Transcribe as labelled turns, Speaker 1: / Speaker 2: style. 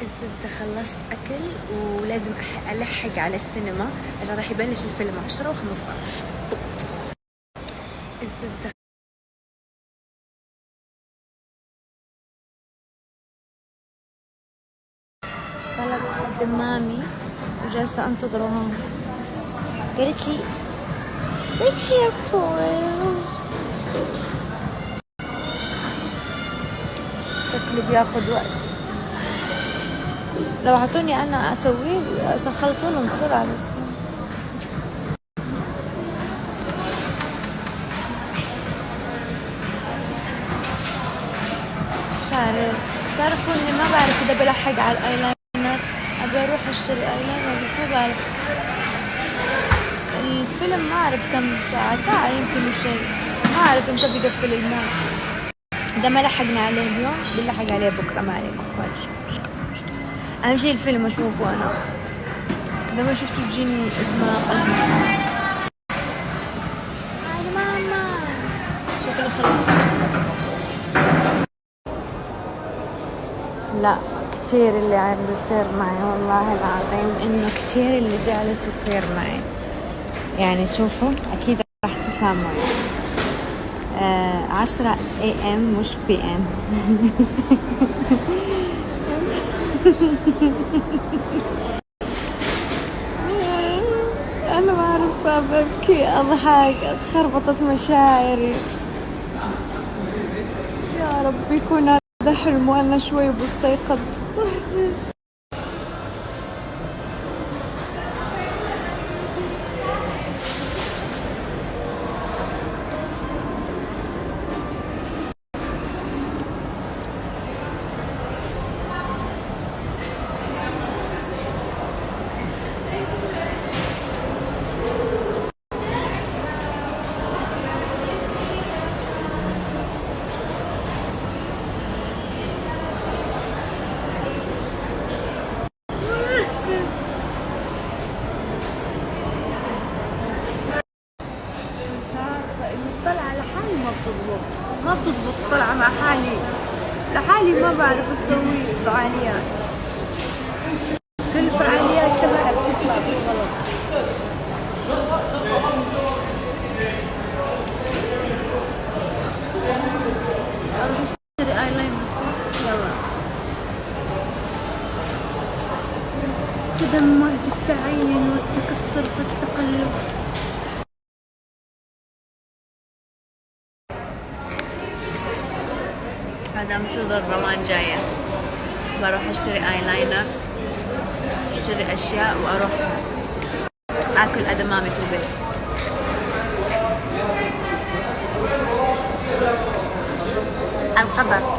Speaker 1: الزبدة خلصت أكل ولازم ألحق على السينما عشان راح يبلش الفيلم 10:15. الزبدة طلبت قدام مامي وجالسة أنتظره هون. قالت لي wait here please. شكله بياخد وقت. لو عطوني أنا أسويه أخلصولهم بسرعة بس. شعري تعرفوا إني ما بعرف إذا بلحق على الأيلاينر. أبي أروح أشتري أيلاينر بس ما بعرف. الفيلم ما أعرف كم ساعة يمكن شيء، ما أعرف إمتى بيقفل المول. ده ما لحقنا عليه اليوم، بنلحق عليه بكرة. ما عليكم أهم شيء الفيلم أشوفه أنا. إذا ما شفته تجيني إزمة قلبي. هاي ماما شكله خلص. لا كتير اللي عم بيصير معي والله العظيم، إنه كتير اللي جالس يصير معي. يعني شوفوا أكيد راح تفهموا. 10 AM مش PM. أنا ما أعرف أبكي أضحك اتخربطت مشاعري. يا رب يكون هذا حلم وأنا شوي بستيقظ. ما بتضبط طلعة مع حالي لحالي، ما بعرف اسوي فعاليات. كل فعاليات تبعها بتطلع بالغلط. اروح اشتري ايلاينر صح؟ يلا. تدمر في التعين والتكسر في التقلب. هذا انتظر رمان جاية. بروح اشتري ايلاينر، اشتري اشياء واروح اكل ادمامي في البيت. القدر.